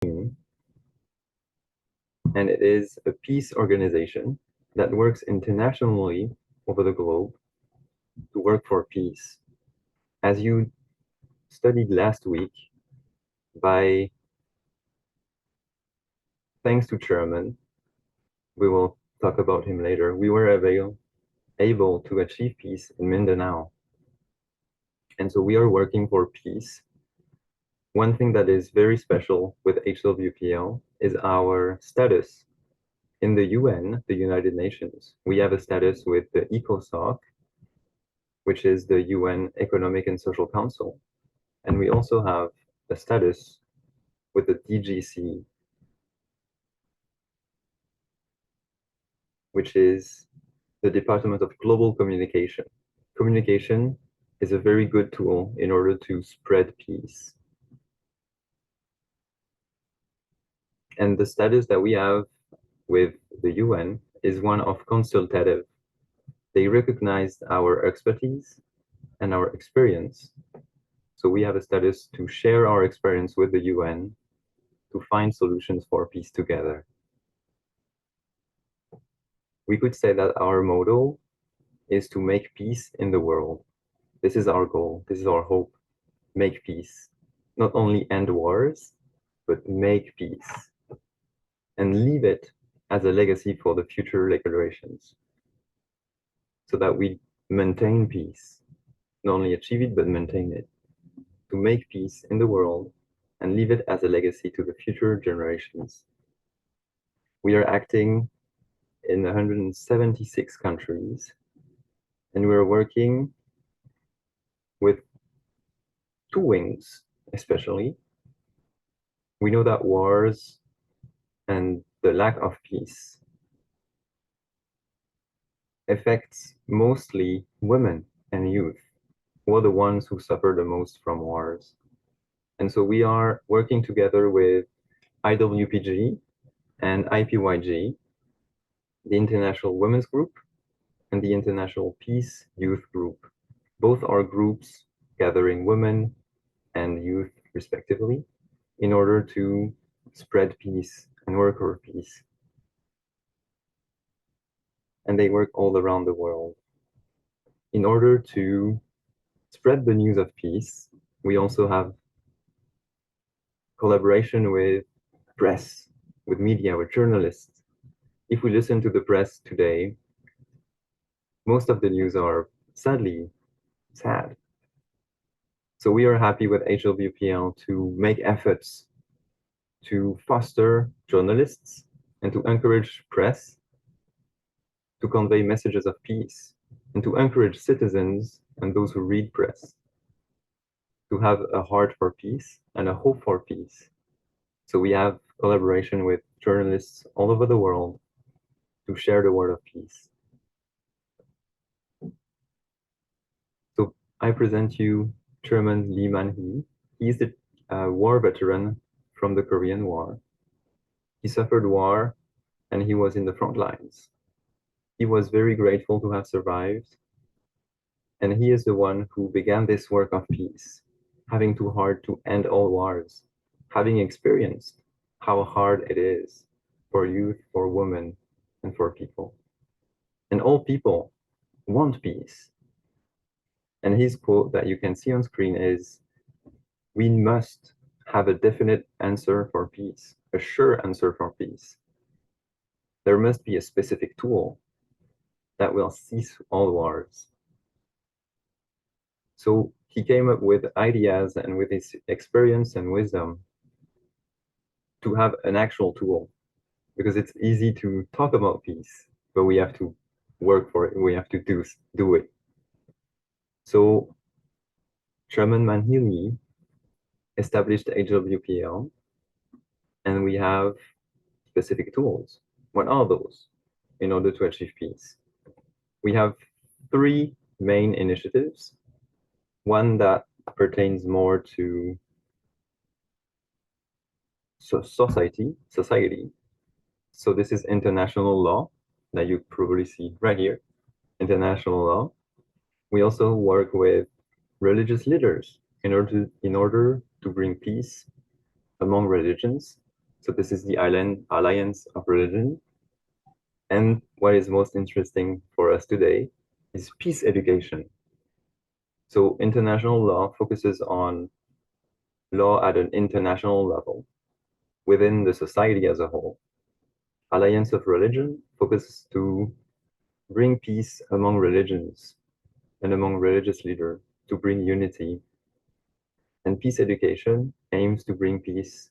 and it is a peace organization that works internationally over the globe to work for peace. As you studied last week, by thanks to Chairman, we will talk about him later, we were able to achieve peace in Mindanao. And so we are working for peace. One thing that is very special with HWPL is our status in the UN, the United Nations. We have a status with the ECOSOC, which is the UN Economic and Social Council. And we also have a status with the DGC, which is the Department of Global Communication. Communication is a very good tool in order to spread peace. And the status that we have with the UN is one of consultative. They recognized our expertise and our experience. So we have a status to share our experience with the UN to find solutions for peace together. We could say that our motto is to make peace in the world. This is our goal. This is our hope. Make peace. Not only end wars, but make peace. And leave it as a legacy for the future generations. So that we maintain peace. Not only achieve it, but maintain it. To make peace in the world and leave it as a legacy to the future generations. We are acting in 176 countries, and we're working with two wings, especially. We know that wars and the lack of peace affects mostly women and youth, who are the ones who suffer the most from wars. And so we are working together with IWPG and IPYG, the International Women's Group, and the International Peace Youth Group. Both are groups gathering women and youth, respectively, in order to spread peace and work for peace. And they work all around the world. In order to spread the news of peace, we also have collaboration with press, with media, with journalists. If we listen to the press today, most of the news are sadly sad. So we are happy with HWPL to make efforts to foster journalists and to encourage press to convey messages of peace and to encourage citizens and those who read press to have a heart for peace and a hope for peace. So we have collaboration with journalists all over the world to share the word of peace. So I present you Chairman Lee Man-hee. He's the war veteran from the Korean War. He suffered war and he was in the front lines. He was very grateful to have survived. And he is the one who began this work of peace, having too hard to end all wars, having experienced how hard it is for youth, for women, and for people. And all people want peace. And his quote that you can see on screen is, "We must have a definite answer for peace, a sure answer for peace. There must be a specific tool that will cease all wars." So he came up with ideas and with his experience and wisdom to have an actual tool, because it's easy to talk about peace, but we have to work for it. We have to do it. So Chairman Man-hee established HWPL, and we have specific tools. What are those in order to achieve peace? We have three main initiatives. One that pertains more to society. So this is international law that you probably see right here, international law. We also work with religious leaders in order to bring peace among religions So this is the Alliance of Religion. And what is most interesting for us today is peace education. So international law focuses on law at an international level within the society as a whole. Alliance of Religion focuses to bring peace among religions and among religious leaders, to bring unity. And peace education aims to bring peace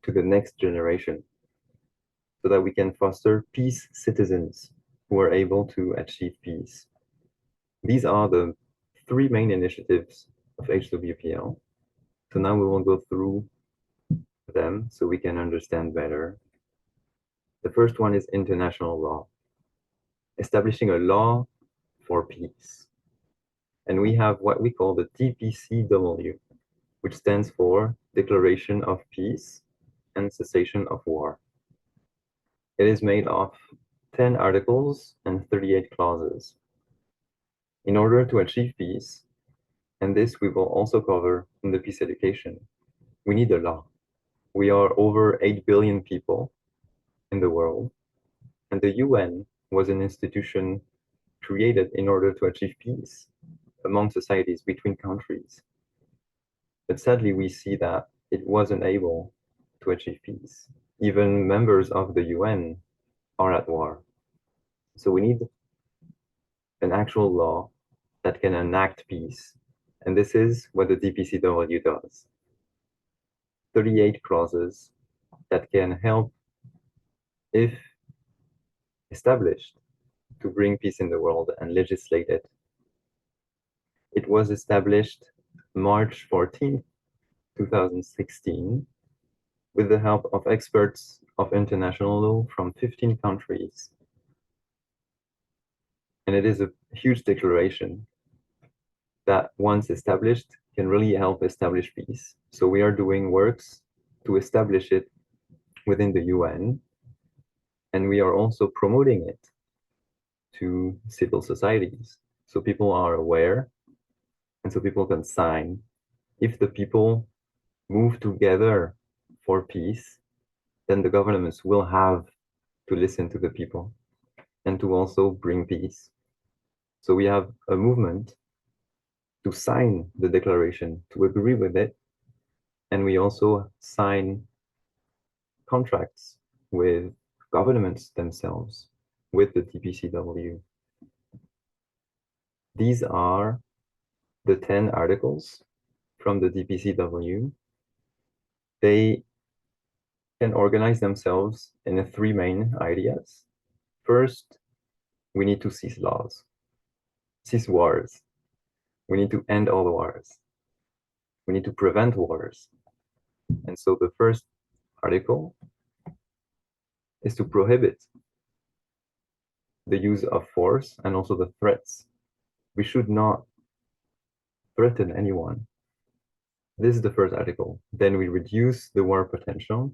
to the next generation so that we can foster peace citizens who are able to achieve peace. These are the three main initiatives of HWPL. So now we will go through them so we can understand better. The first one is international law, establishing a law for peace. And we have what we call the DPCW, which stands for Declaration of Peace and Cessation of War. It is made of 10 articles and 38 clauses. In order to achieve peace, and this we will also cover in the peace education, we need a law. We are over 8 billion people in the world, and the UN was an institution created in order to achieve peace among societies between countries. But sadly, we see that it wasn't able to achieve peace. Even members of the UN are at war. So we need an actual law that can enact peace. And this is what the DPCW does. 38 clauses that can help, if established, to bring peace in the world and legislate it. It was established March 14th, 2016, with the help of experts of international law from 15 countries. And it is a huge declaration that, once established, can really help establish peace. So we are doing works to establish it within the UN, and we are also promoting it to civil societies. So people are aware, and so people can sign. If the people move together for peace, then the governments will have to listen to the people and to also bring peace. So we have a movement to sign the declaration, to agree with it, and we also sign contracts with governments themselves, with the DPCW. These are the 10 articles from the DPCW. They can organize themselves in three main ideas. First, we need to cease wars. We need to end all wars. We need to prevent wars. And so the first article is to prohibit the use of force and also the threats. We should not threaten anyone. This is the first article. Then we reduce the war potential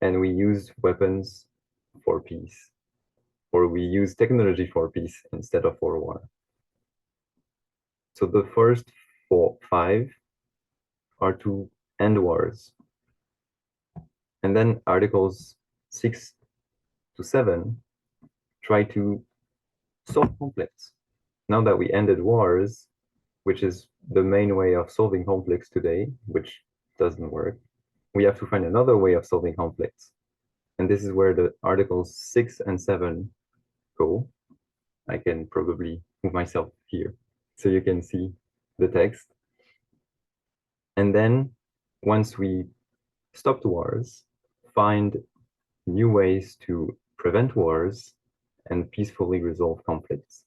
and we use weapons for peace, or we use technology for peace instead of for war. So the first five are to end wars. And then articles 6 to 7 try to solve conflicts. Now that we ended wars, which is the main way of solving conflicts today, which doesn't work, we have to find another way of solving conflicts. And this is where the articles 6 and 7 go. I can probably move myself here so you can see the text. And then once we stop the wars, find new ways to prevent wars and peacefully resolve conflicts,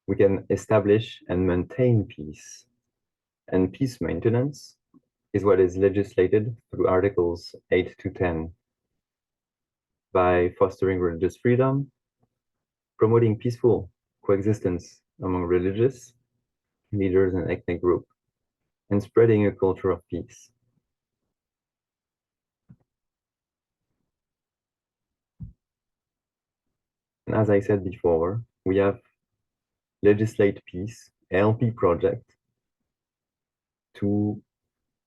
we can establish and maintain peace. And peace maintenance is what is legislated through Articles 8 to 10 by fostering religious freedom, promoting peaceful coexistence among religious leaders and ethnic groups, and spreading a culture of peace. And as I said before, we have Legislate Peace, LP project, to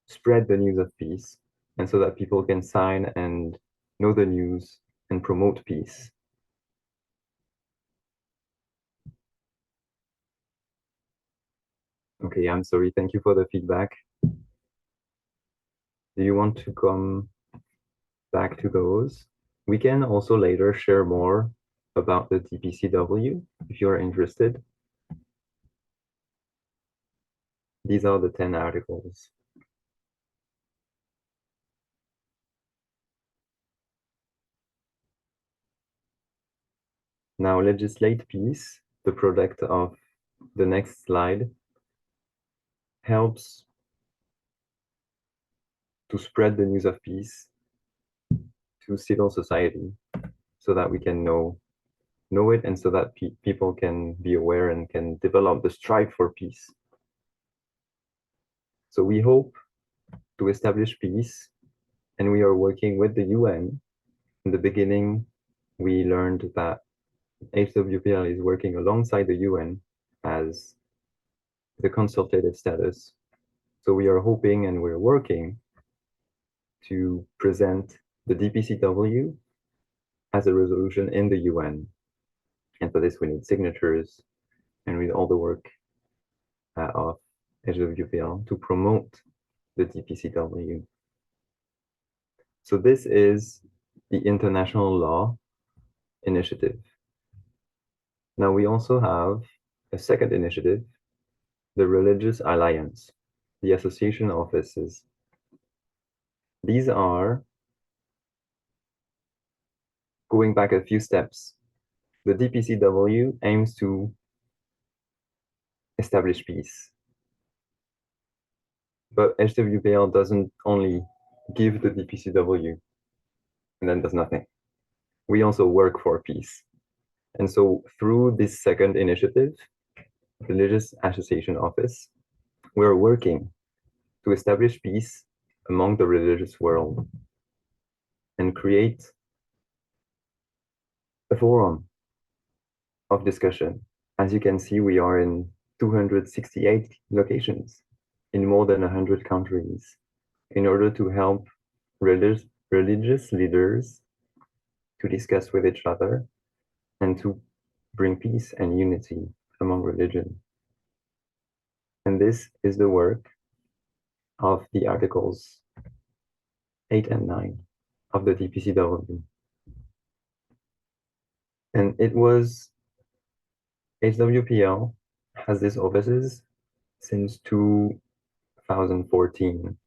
spread the news of peace and so that people can sign and know the news and promote peace. Okay, I'm sorry. Thank you for the feedback. Do you want to come back to those? We can also later share more about the DPCW if you're interested. These are the 10 articles. Now, legislate peace, the product of the next slide, helps to spread the news of peace to civil society so that we can know it and so that people can be aware and can develop the strive for peace. So we hope to establish peace, and we are working with the UN. In the beginning, we learned that HWPL is working alongside the UN as the consultative status. So we are hoping and we're working to present the DPCW as a resolution in the UN. And for this, we need signatures and with all the work of HWPL to promote the DPCW. So this is the international law initiative. Now we also have a second initiative, the Religious Alliance, the association offices. These are, going back a few steps, the DPCW aims to establish peace. But HWPL doesn't only give the DPCW and then does nothing. We also work for peace. And so through this second initiative, Religious Association Office, we're working to establish peace among the religious world and create a forum of discussion. As you can see, we are in 268 locations in more than 100 countries in order to help religious leaders to discuss with each other and to bring peace and unity among religion. And this is the work of the Articles 8 and 9 of the DPCW. And it was HWPL has these offices since 2014.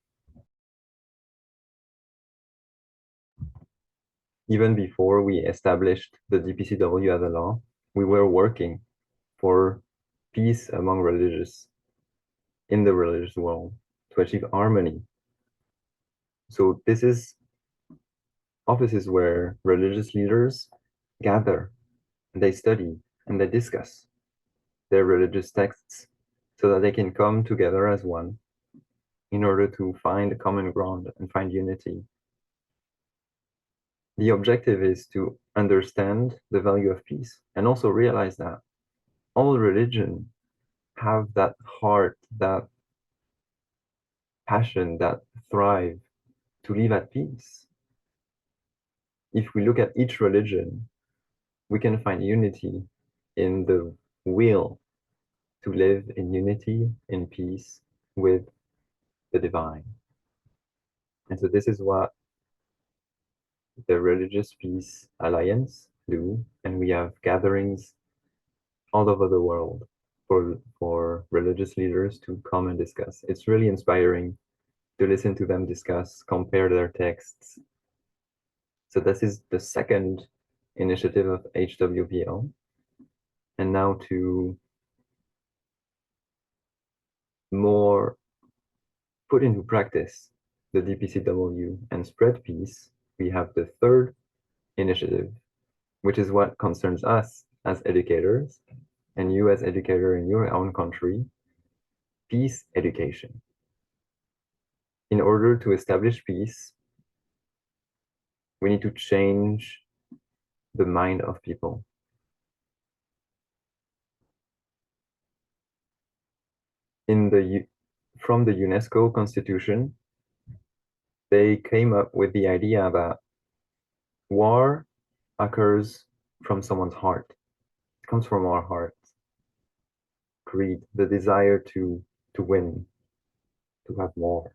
Even before we established the DPCW as a law, we were working for peace among religious in the religious world to achieve harmony. So this is offices where religious leaders gather, and they study, and they discuss their religious texts so that they can come together as one in order to find common ground and find unity. The objective is to understand the value of peace and also realize that all religion have that heart, that passion, that thrive to live at peace. If we look at each religion, we can find unity in the will to live in unity, in peace with the divine. And so this is what the Religious Peace Alliance do, and we have gatherings all over the world for religious leaders to come and discuss. It's really inspiring to listen to them discuss, compare their texts. So this is the second initiative of HWPL. And now to more put into practice the DPCW and spread peace, we have the third initiative, which is what concerns us as educators and you as educator in your own country, peace education. In order to establish peace, we need to change the mind of people. From the UNESCO Constitution, they came up with the idea that war occurs from someone's heart. It comes from our heart. Greed, the desire to win, to have more.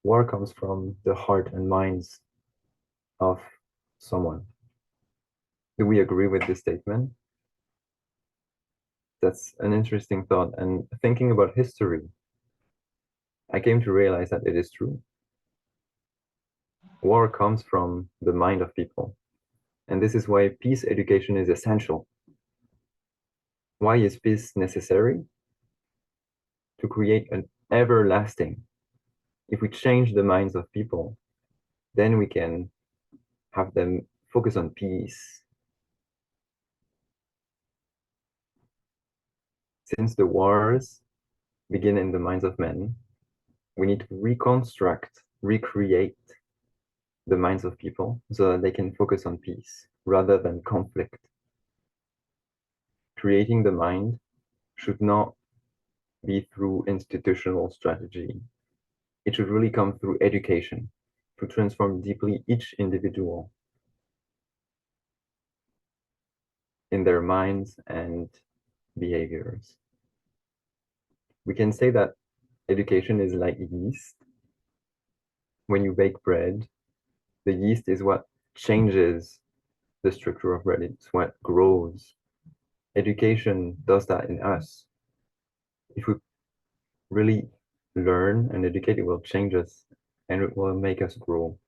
War comes from the heart and minds of someone. Do we agree with this statement? That's an interesting thought. And thinking about history, I came to realize that it is true. War comes from the mind of people. And this is why peace education is essential. Why is peace necessary? To create an everlasting. If we change the minds of people, then we can have them focus on peace. Since the wars begin in the minds of men, we need to reconstruct, recreate the minds of people so that they can focus on peace rather than conflict. Creating the mind should not be through institutional strategy. It should really come through education to transform deeply each individual in their minds and behaviors. We can say that education is like yeast. When you bake bread, the yeast is what changes the structure of bread. It's what grows. Education does that in us. If we really learn and educate, it will change us and it will make us grow.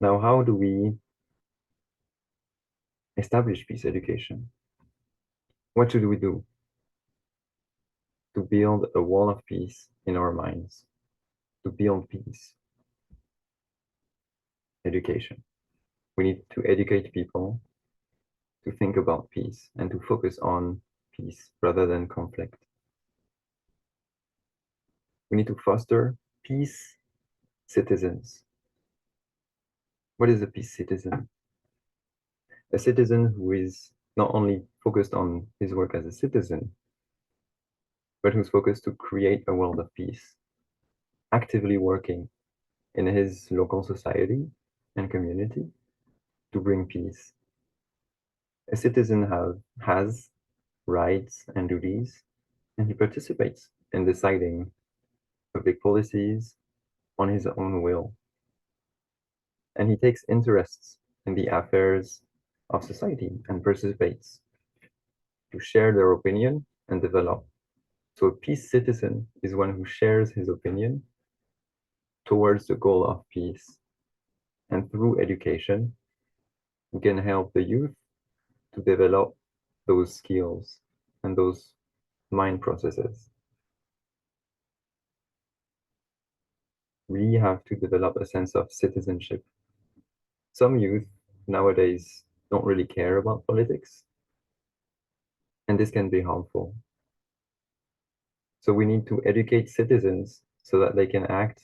Now, how do we establish peace education? What should we do to build a wall of peace in our minds? To build peace? Education. We need to educate people to think about peace and to focus on peace rather than conflict. We need to foster peace citizens. What is a peace citizen? A citizen who is not only focused on his work as a citizen, but who's focused to create a world of peace, actively working in his local society and community to bring peace. A citizen has rights and duties, and he participates in deciding public policies on his own will. And he takes interests in the affairs of society and participates to share their opinion and develop. So a peace citizen is one who shares his opinion towards the goal of peace. And through education, we can help the youth to develop those skills and those mind processes. We have to develop a sense of citizenship. Some youth nowadays don't really care about politics, and this can be harmful. So we need to educate citizens so that they can act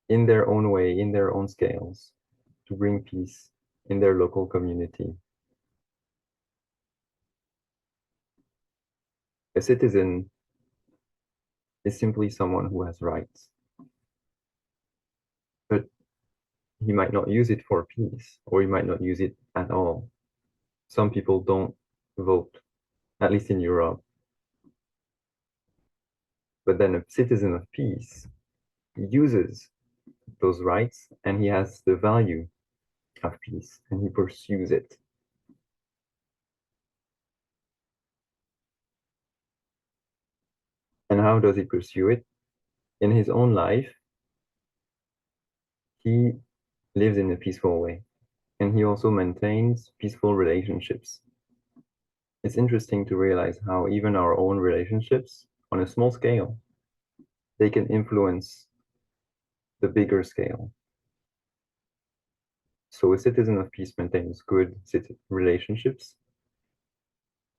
in their own way, in their own scales, to bring peace in their local community. A citizen is simply someone who has rights, but he might not use it for peace, or he might not use it at all. Some people don't vote, at least in Europe. But then a citizen of peace uses those rights and he has the value of peace and he pursues it. And how does he pursue it? In his own life, he lives in a peaceful way and he also maintains peaceful relationships. It's interesting to realize how even our own relationships on a small scale, they can influence the bigger scale. So a citizen of peace maintains good relationships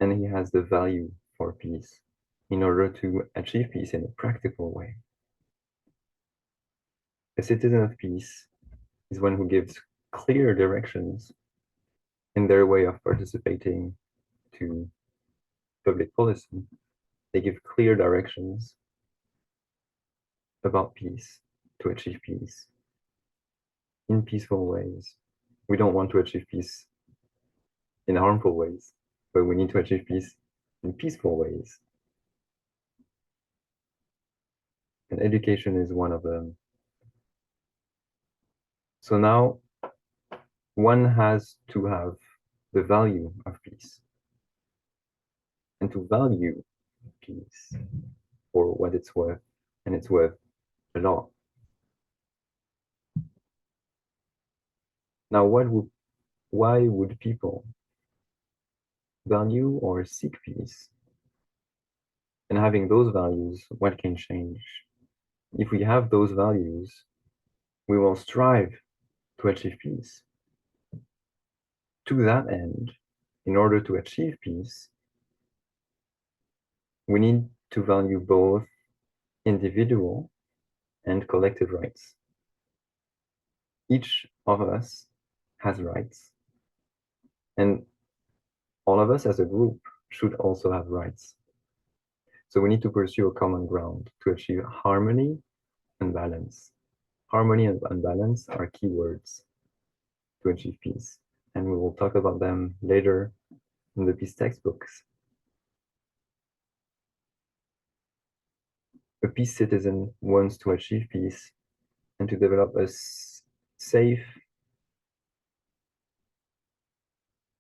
and he has the value for peace in order to achieve peace in a practical way. A citizen of peace is one who gives clear directions in their way of participating to public policy. They give clear directions about peace, to achieve peace in peaceful ways. We don't want to achieve peace in harmful ways, but we need to achieve peace in peaceful ways. And education is one of them. So now one has to have the value of peace and to value peace for what it's worth, and it's worth a lot. Now, why would people value or seek peace? And having those values, what can change? If we have those values, we will strive to achieve peace. To that end, in order to achieve peace, we need to value both individual and collective rights. Each of us has rights, and all of us as a group should also have rights. So we need to pursue a common ground to achieve harmony and balance. Harmony and balance are key words to achieve peace, and we will talk about them later in the peace textbooks. A peace citizen wants to achieve peace and to develop a safe,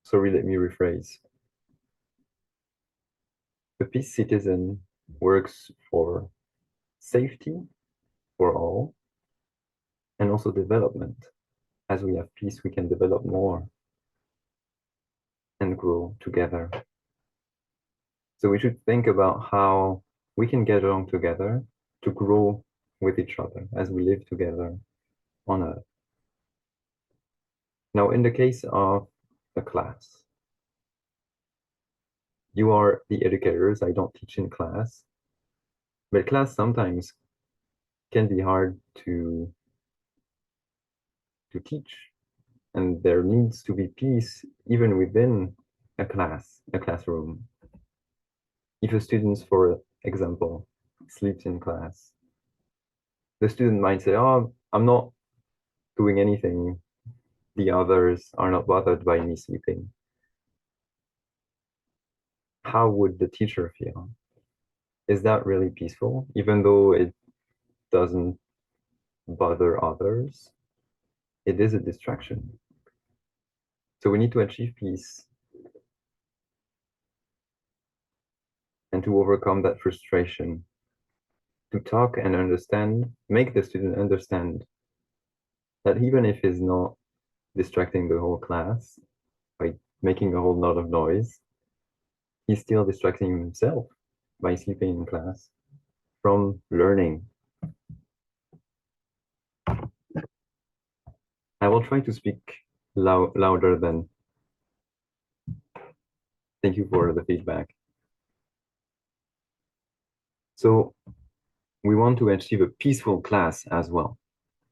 sorry, let me rephrase. A peace citizen works for safety for all and also development. As we have peace, we can develop more and grow together. So we should think about how we can get along together to grow with each other as we live together on Earth. Now, in the case of a class, you are the educators. I don't teach in class, but class sometimes can be hard to teach, and there needs to be peace even within a classroom. If a student, for example, sleeps in class, the student might say, oh, I'm not doing anything. The others are not bothered by me sleeping. How would the teacher feel? Is that really peaceful, even though it doesn't bother others? It is a distraction. So we need to achieve peace and to overcome that frustration, to talk and understand, make the student understand that even if he's not distracting the whole class by making a whole lot of noise, he's still distracting himself by sleeping in class from learning. I will try to speak louder than. Thank you for the feedback. So we want to achieve a peaceful class as well.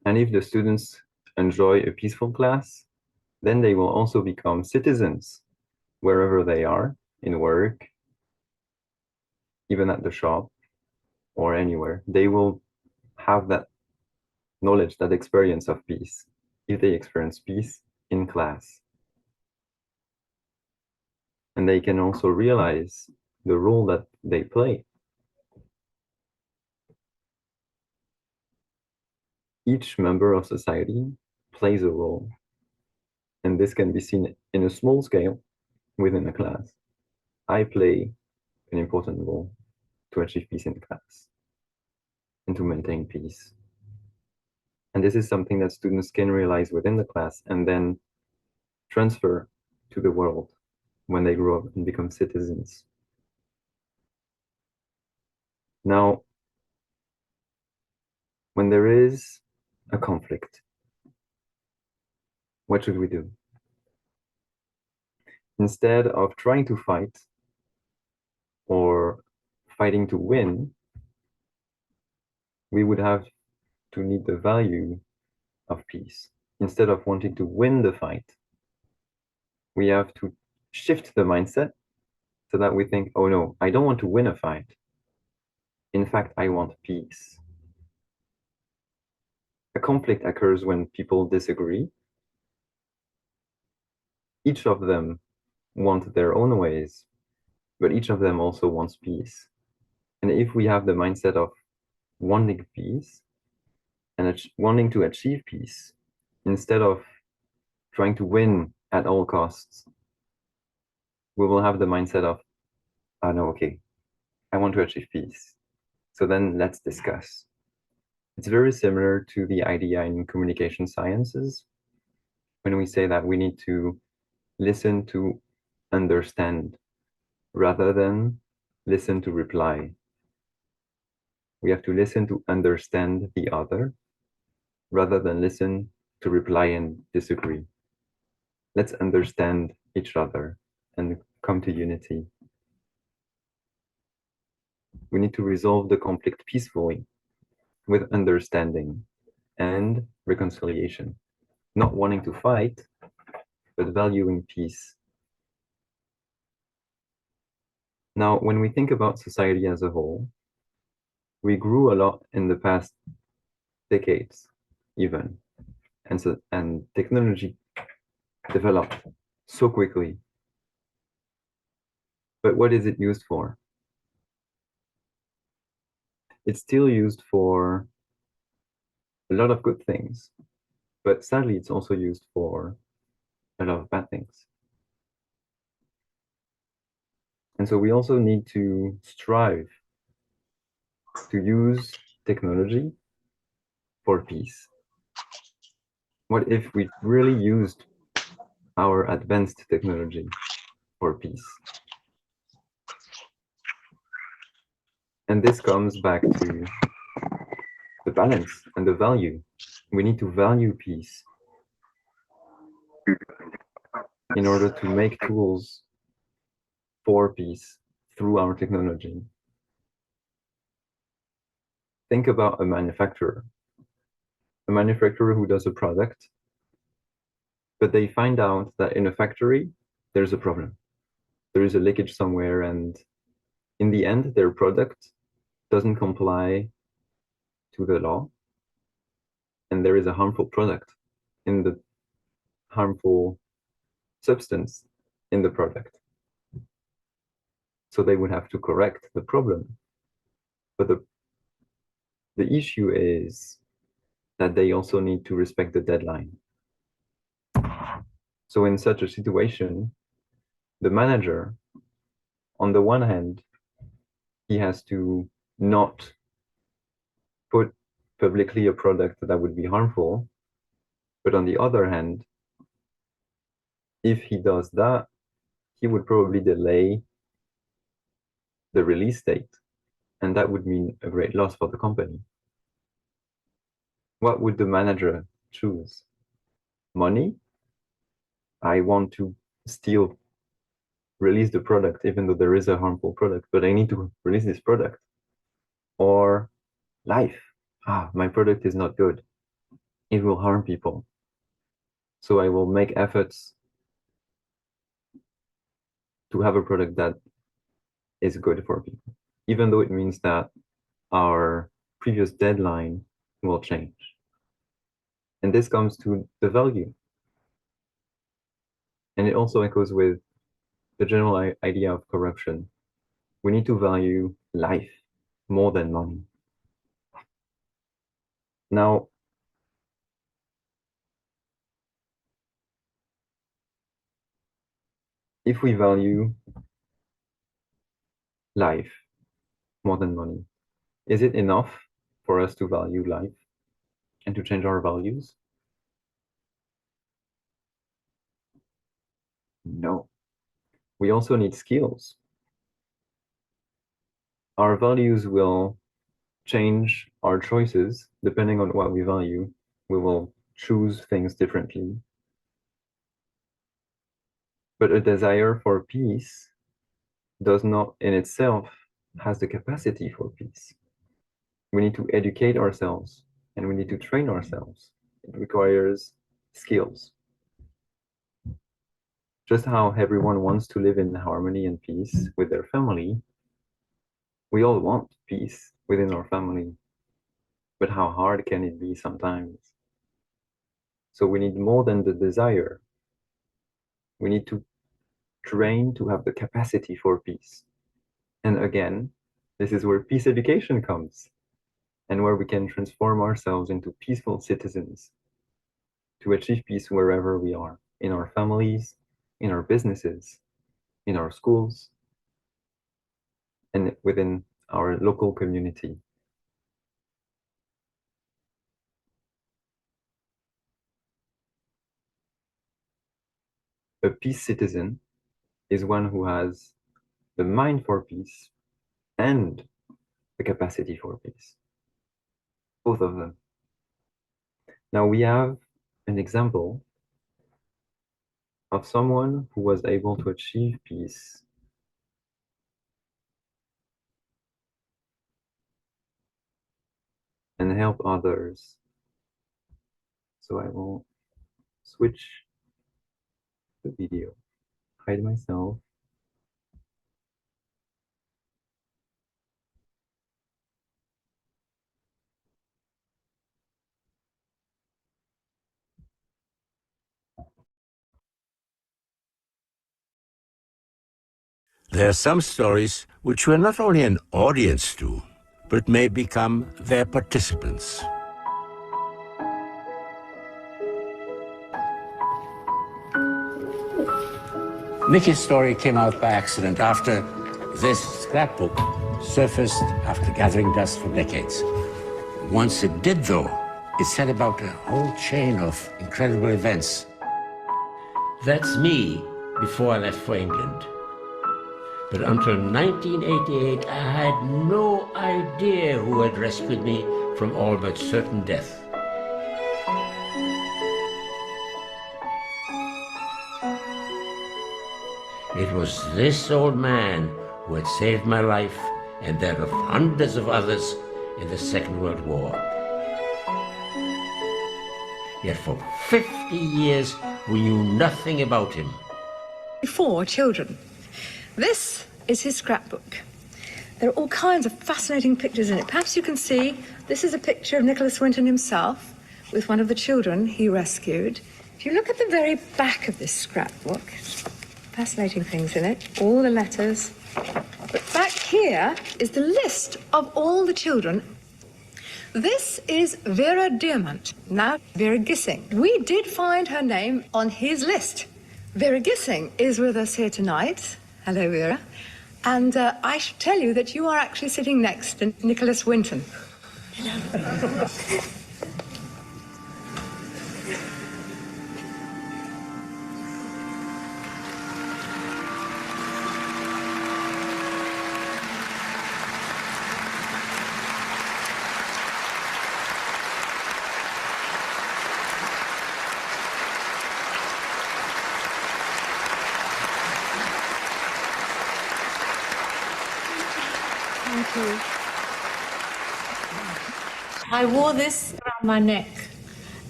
And if the students enjoy a peaceful class, then they will also become citizens wherever they are, in work, even at the shop or anywhere. They will have that knowledge, that experience of peace, if they experience peace in class. And they can also realize the role that they play. Each member of society plays a role, and this can be seen in a small scale within a class. I play an important role to achieve peace in class and to maintain peace. And this is something that students can realize within the class and then transfer to the world when they grow up and become citizens. Now, when there is a conflict, what should we do? Instead of trying to fight or fighting to win, we would have to need the value of peace. Instead of wanting to win the fight, we have to shift the mindset so that we think, oh no, I don't want to win a fight. In fact, I want peace. A conflict occurs when people disagree. Each of them want their own ways, but each of them also wants peace. And if we have the mindset of wanting peace and wanting to achieve peace, instead of trying to win at all costs, we will have the mindset of, oh no, okay, I want to achieve peace. So then let's discuss. It's very similar to the idea in communication sciences when we say that we need to listen to understand rather than listen to reply. We have to listen to understand the other rather than listen to reply and disagree. Let's understand each other and come to unity. We need to resolve the conflict peacefully with understanding and reconciliation, not wanting to fight, but valuing peace. Now, when we think about society as a whole, we grew a lot in the past decades, even, and technology developed so quickly. But what is it used for? It's still used for a lot of good things, but sadly, it's also used for a lot of bad things. And so we also need to strive to use technology for peace. What if we really used our advanced technology for peace? And this comes back to the balance and the value. We need to value peace in order to make tools for peace through our technology. Think about a manufacturer who does a product, but they find out that in a factory, there's a problem. There is a leakage somewhere, and in the end, their product doesn't comply to the law, and there is a harmful product in the harmful substance in the product. So they would have to correct the problem. But the issue is that they also need to respect the deadline. So in such a situation, the manager, on the one hand, he has to not put publicly a product that would be harmful. But on the other hand, if he does that, he would probably delay the release date. And that would mean a great loss for the company. What would the manager choose? Money? I want to still release the product, even though there is a harmful product, but I need to release this product. Or life. My product is not good. It will harm people. So I will make efforts to have a product that is good for people, even though it means that our previous deadline will change. And this comes to the value. And it also echoes with the general idea of corruption. We need to value life more than money. Now, if we value life more than money, is it enough for us to value life and to change our values? No. We also need skills. Our values will change our choices depending on what we value. We will choose things differently. But a desire for peace does not in itself has the capacity for peace. We need to educate ourselves and we need to train ourselves. It requires skills. Just how everyone wants to live in harmony and peace with their family, We all want peace within our family, but how hard can it be sometimes? So we need more than the desire. We need to train to have the capacity for peace. And again, this is where peace education comes, and where we can transform ourselves into peaceful citizens to achieve peace wherever we are, in our families, in our businesses, in our schools, and within our local community. A peace citizen is one who has the mind for peace and the capacity for peace, both of them. Now we have an example of someone who was able to achieve peace and help others. So I will switch the video, hide myself. There are some stories which we're not only an audience to, but may become their participants. Nicky's story came out by accident after this scrapbook surfaced after gathering dust for decades. Once it did, though, it set about a whole chain of incredible events. That's me before I left for England. But until 1988, I had no idea who had rescued me from all but certain death. It was this old man who had saved my life and that of hundreds of others in the Second World War. Yet for 50 years, we knew nothing about him. 4 children. This is his scrapbook. There are all kinds of fascinating pictures in it. Perhaps you can see, this is a picture of Nicholas Winton himself with one of the children he rescued. If you look at the very back of this scrapbook, fascinating things in it, all the letters. But back here is the list of all the children. This is Vera Diamant, now Vera Gissing. We did find her name on his list. Vera Gissing is with us here tonight. Hello, Vera. And I should tell you that you are actually sitting next to Nicholas Winton. Hello. I wore this around my neck,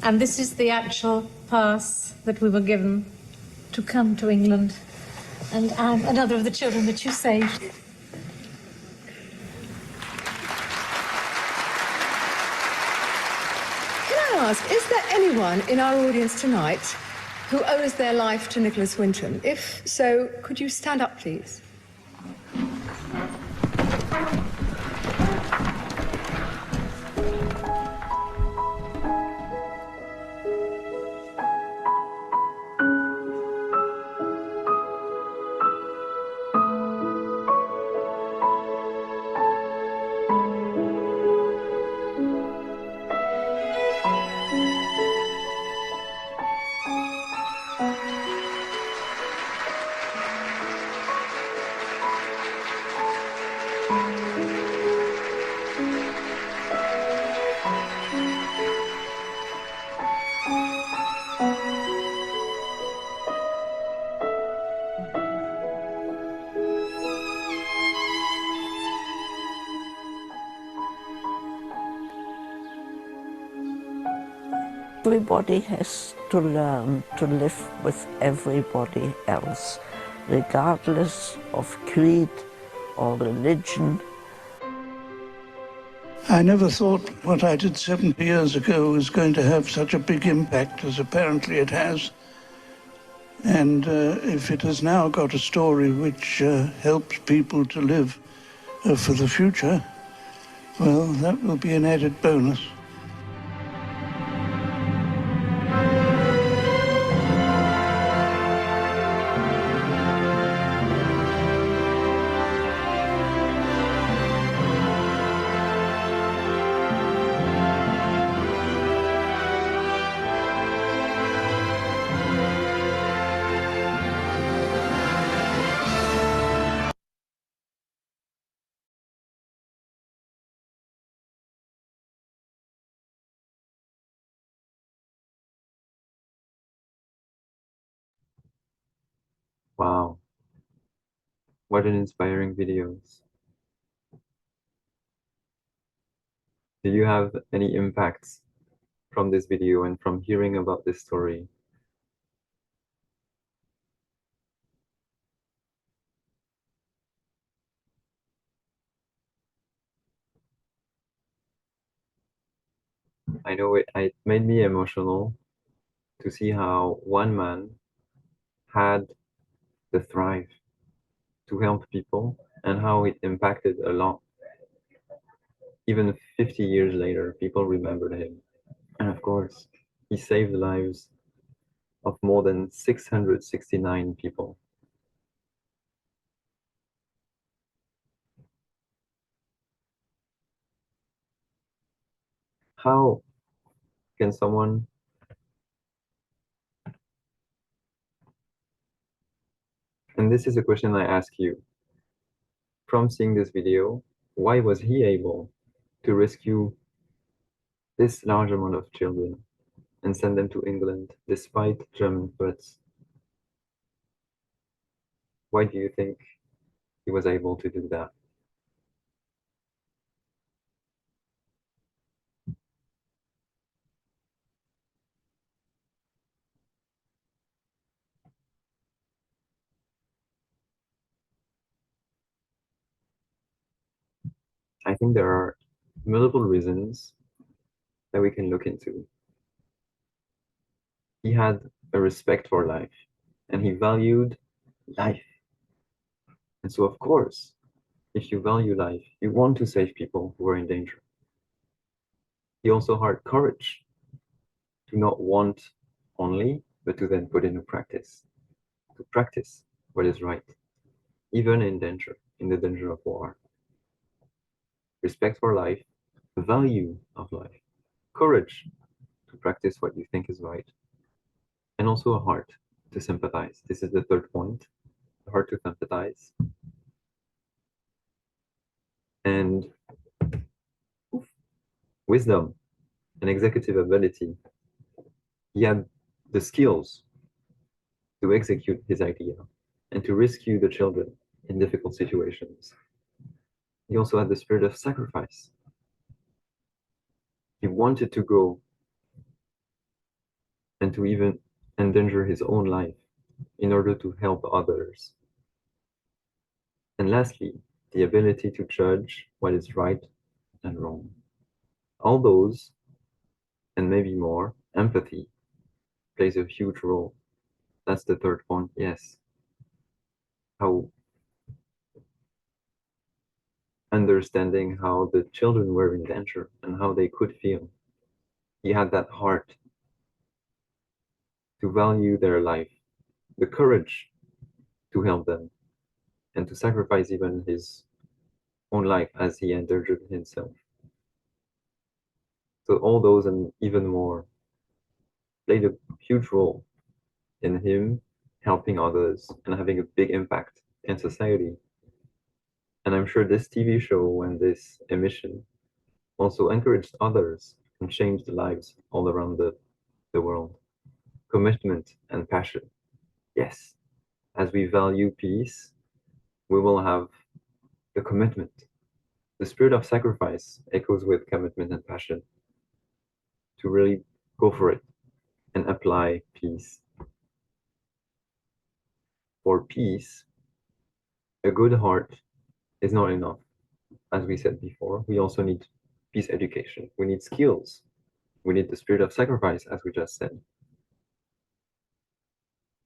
and this is the actual pass that we were given to come to England. And I'm another of the children that you saved. Can I ask, is there anyone in our audience tonight who owes their life to Nicholas Winton? If so, could you stand up, please? Everybody has to learn to live with everybody else, regardless of creed or religion I never thought what I did 70 years ago was going to have such a big impact as apparently it has. And if it has now got a story which helps people to live for the future, well, that will be an added bonus. Wow, what an inspiring videos. Do you have any impacts from this video and from hearing about this story? I know it made me emotional to see how one man had the thrive to help people and how it impacted a lot. Even 50 years later, people remembered him. And of course, he saved the lives of more than 669 people. How can someone, and this is a question I ask you, from seeing this video, why was he able to rescue this large amount of children and send them to England despite German threats? Why do you think he was able to do that? I think there are multiple reasons that we can look into. He had a respect for life and he valued life. And so, of course, if you value life, you want to save people who are in danger. He also had courage to not want only, but to then put into practice, to practice what is right, even in danger, in the danger of war. Respect for life, value of life, courage to practice what you think is right, and also a heart to sympathize. This is the third point, the heart to sympathize. And wisdom and executive ability. He had the skills to execute his idea and to rescue the children in difficult situations. He also had the spirit of sacrifice. He wanted to go and to even endanger his own life in order to help others. And lastly, the ability to judge what is right and wrong. All those, and maybe more, empathy plays a huge role. That's the third point, yes. How understanding how the children were in danger and how they could feel. He had that heart to value their life, the courage to help them, and to sacrifice even his own life as he endangered himself. So all those and even more played a huge role in him helping others and having a big impact in society. And I'm sure this TV show and this emission also encouraged others and changed lives all around the world. Commitment and passion. Yes, as we value peace, we will have the commitment. The spirit of sacrifice echoes with commitment and passion to really go for it and apply peace. For peace, a good heart is not enough. As we said before, we also need peace education. We need skills. We need the spirit of sacrifice, as we just said.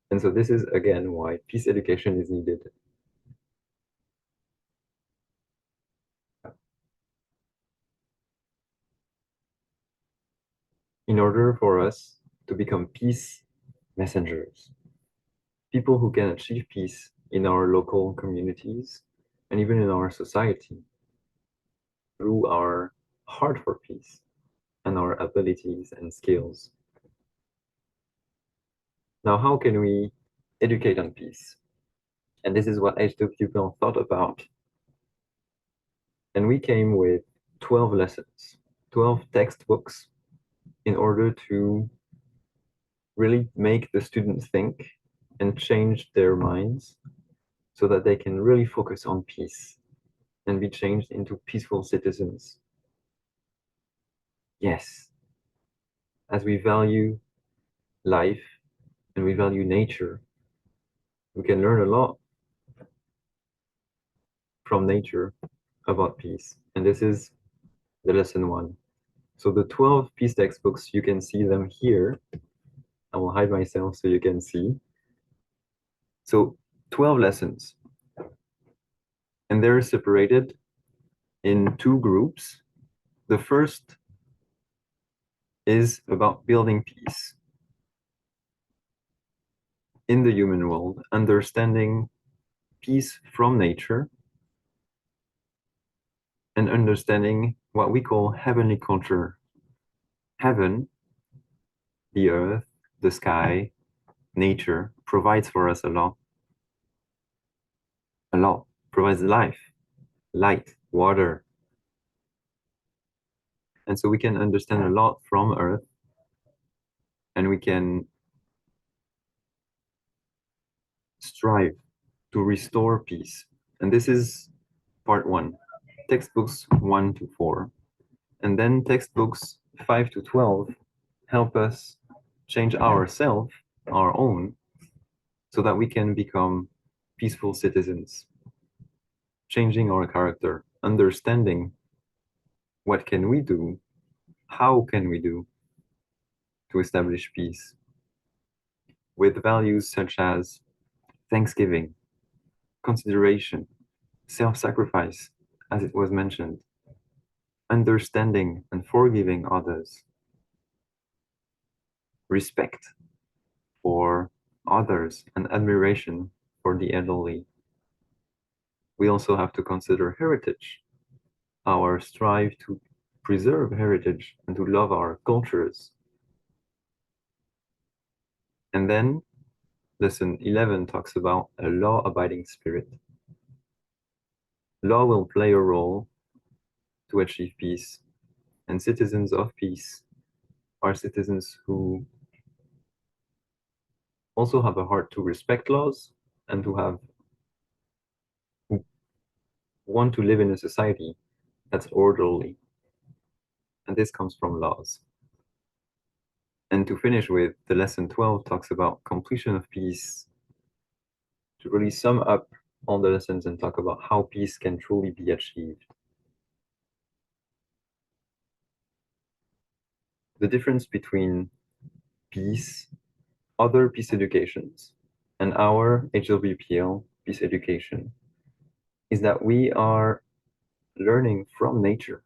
And so this is, again, why peace education is needed. In order for us to become peace messengers, people who can achieve peace in our local communities and even in our society through our heart for peace and our abilities and skills. Now, how can we educate on peace? And this is what HWPL thought about. And we came with 12 lessons, 12 textbooks in order to really make the students think and change their minds so that they can really focus on peace and be changed into peaceful citizens. Yes, as we value life and we value nature, we can learn a lot from nature about peace. And this is the lesson 1. So the 12 peace textbooks, you can see them here. I will hide myself so you can see. So 12 lessons. And they're separated in 2 groups. The first is about building peace in the human world, understanding peace from nature, and understanding what we call heavenly culture. Heaven, the earth, the sky, nature provides for us a lot. A lot. Provides life, light, water. And so we can understand a lot from earth, and we can strive to restore peace. And this is part 1, textbooks 1 to 4. And then textbooks 5 to 12 help us change ourselves, our own, so that we can become peaceful citizens, changing our character, understanding what can we do, how can we do to establish peace with values such as thanksgiving, consideration, self-sacrifice, as it was mentioned, understanding and forgiving others, respect for others, and admiration for the elderly. We also have to consider heritage, our strive to preserve heritage and to love our cultures. And then lesson 11 talks about a law-abiding spirit. Law will play a role to achieve peace, and citizens of peace are citizens who also have a heart to respect laws and who want to live in a society that's orderly. And this comes from laws. And to finish with, the lesson 12 talks about completion of peace, to really sum up all the lessons and talk about how peace can truly be achieved. The difference between peace, other peace educations, and our HWPL peace education is that we are learning from nature.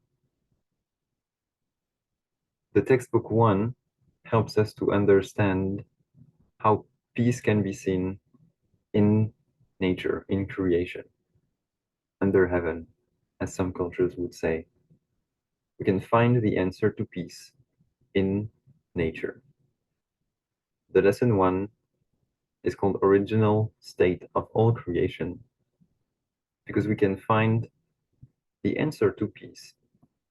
The textbook 1 helps us to understand how peace can be seen in nature, in creation, under heaven, as some cultures would say. We can find the answer to peace in nature. The lesson 1 is called Original State of All Creation, because we can find the answer to peace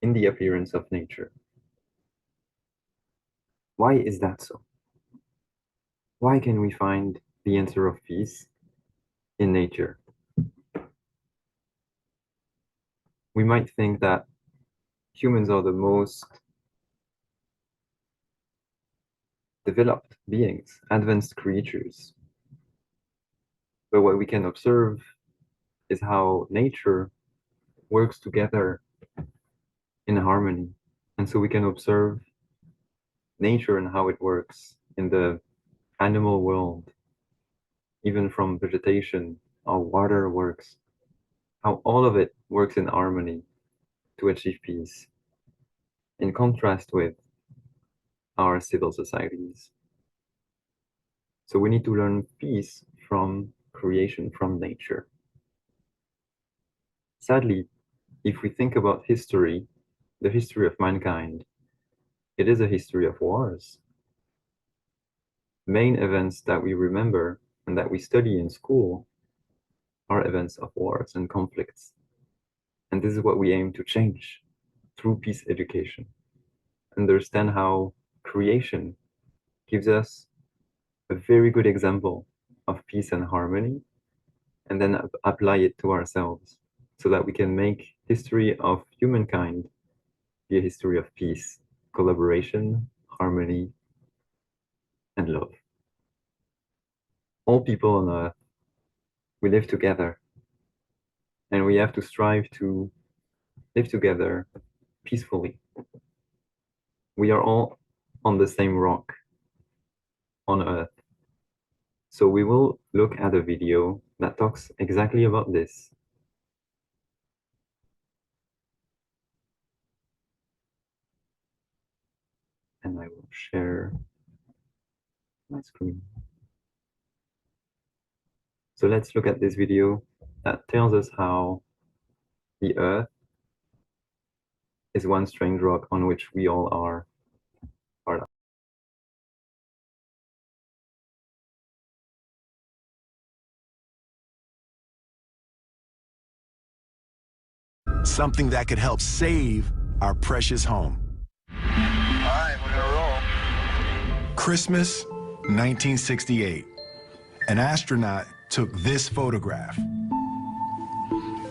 in the appearance of nature. Why is that so? Why can we find the answer of peace in nature? We might think that humans are the most developed beings, advanced creatures. But what we can observe is how nature works together in harmony. And so we can observe nature and how it works in the animal world, even from vegetation, how water works, how all of it works in harmony to achieve peace, in contrast with our civil societies. So we need to learn peace from creation, from nature. Sadly, if we think about history, the history of mankind, it is a history of wars. Main events that we remember and that we study in school are events of wars and conflicts. And this is what we aim to change through peace education. Understand how creation gives us a very good example of peace and harmony, and then apply it to ourselves so that we can make history of humankind be a history of peace, collaboration, harmony, and love. All people on earth, we live together, and we have to strive to live together peacefully. We are all on the same rock on earth. So we will look at a video that talks exactly about this. And I will share my screen. So let's look at this video that tells us how the earth is one strange rock on which we all are part of. Something that could help save our precious home. All right, we're gonna roll. Christmas, 1968. An astronaut took this photograph.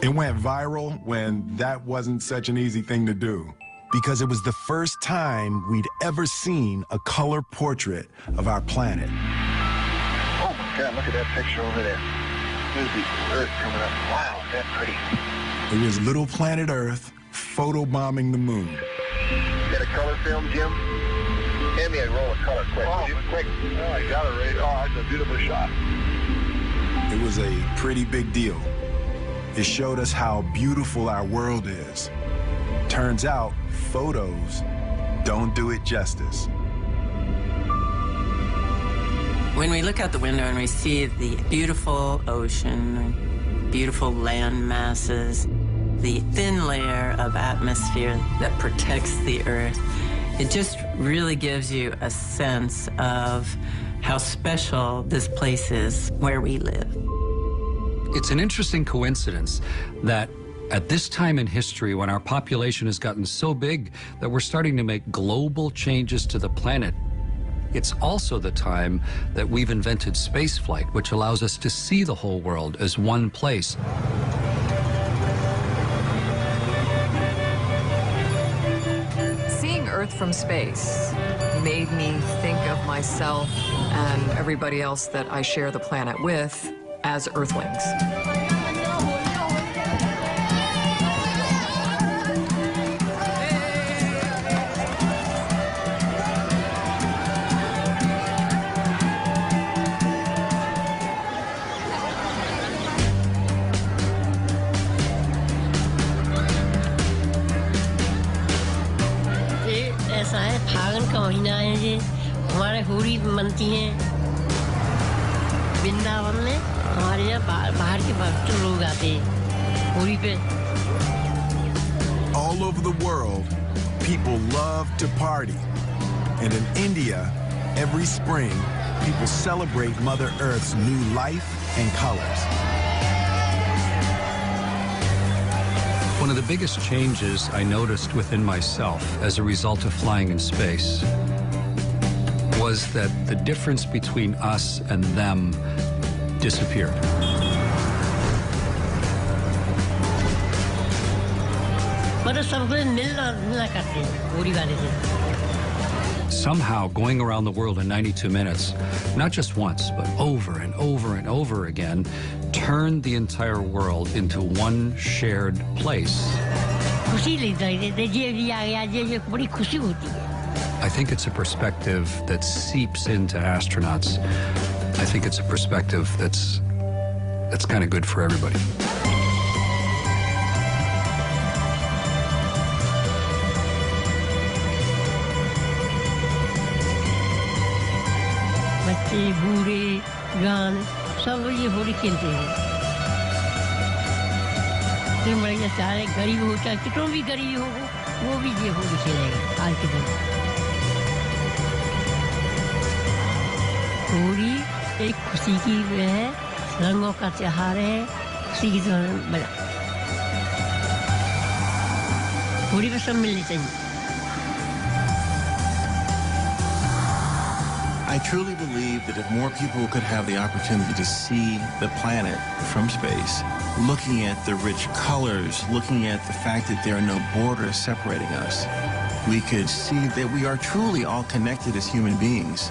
It went viral when that wasn't such an easy thing to do, because it was the first time we'd ever seen a color portrait of our planet. Oh my God, look at that picture over there. There's the Earth coming up. Wow, that's pretty. It was little planet Earth photobombing the moon. Got a color film, Jim? Hand me a roll of color, quick. Oh, quick. Oh, I got it right. Oh, that's a beautiful shot. It was a pretty big deal. It showed us how beautiful our world is. Turns out, photos don't do it justice. When we look out the window and we see the beautiful ocean, beautiful land masses, the thin layer of atmosphere that protects the Earth, it just really gives you a sense of how special this place is where we live. It's an interesting coincidence that at this time in history, when our population has gotten so big that we're starting to make global changes to the planet, it's also the time that we've invented spaceflight, which allows us to see the whole world as one place. Seeing Earth from space made me think of myself and everybody else that I share the planet with as Earthlings. ऐसा है फागुन का महीना है जी हमारे होली बनती हैं वृंदावन में हमारे यहाँ बाहर के भक्त लोग आते हैं होली पे All over the world, people love to party. And in India, every spring, people celebrate Mother Earth's new life and colors. One of the biggest changes I noticed within myself as a result of flying in space was that the difference between us and them disappeared. मतलब सब कुछ मिलना करते हैं होली वाले से Somehow, going around the world in 92 minutes, not just once, but over and over and over again, turned the entire world into one shared place. खुश खुशी लेता है जे भी आ गया जे बड़ी खुशी होती है I think it's a perspective that seeps into astronauts. I think it's a perspective that's kind of good for everybody. बच्चे बूढ़े जवान सब ये होली खेलते हैं फिर बढ़िया सारे गरीब हो चाहे कितनों भी गरीब हो वो भी ये होली खेलेगा आज के दिन होली एक खुशी की है रंगों का त्योहार है खुशी की तरह बना होली में सब मिलने चाहिए I truly believe that if more people could have the opportunity to see the planet from space, looking at the rich colors, looking at the fact that there are no borders separating us, we could see that we are truly all connected as human beings.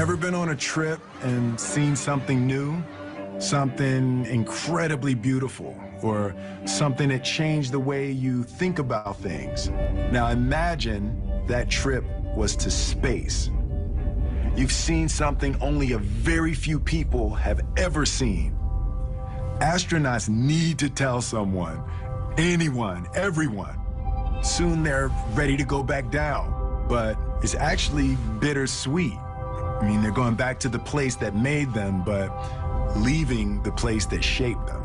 Ever been on a trip and seen something new? Something incredibly beautiful, or something that changed the way you think about things. Now imagine that trip was to space. You've seen something only a very few people have ever seen. Astronauts need to tell someone, anyone, everyone. Soon they're ready to go back down, but it's actually bittersweet. I mean, they're going back to the place that made them, but leaving the place that shaped them.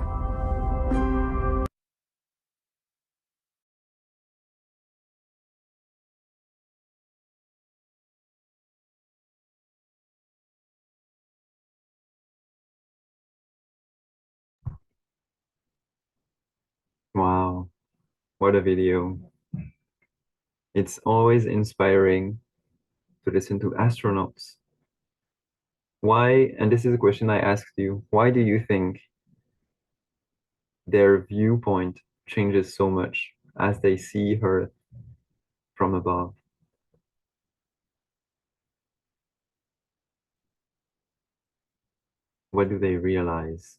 Wow, what a video. It's always inspiring to listen to astronauts. Why, and this is a question I asked you, why do you think their viewpoint changes so much as they see Earth from above? What do they realize?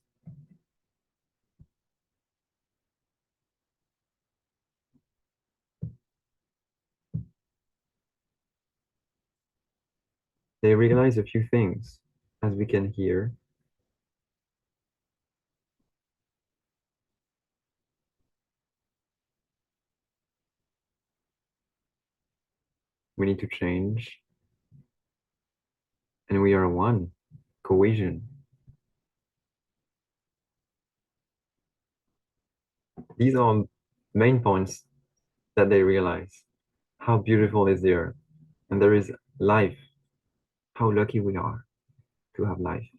They realize a few things, as we can hear. We need to change. And we are one, cohesion. These are main points that they realize. How beautiful is the Earth? And there is life. How lucky we are to have life.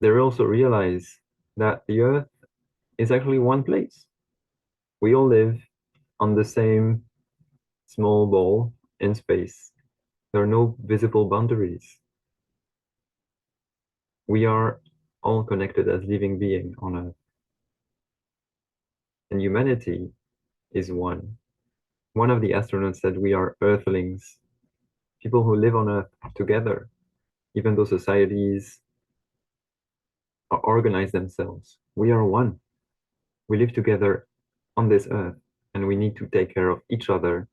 They also realize that the Earth is actually one place. We all live on the same small ball in space. There are no visible boundaries. We are all connected as living beings on Earth. And humanity is one. One of the astronauts said we are Earthlings, people who live on Earth together, even though societies are organized themselves. We are one. We live together on this Earth, and we need to take care of each other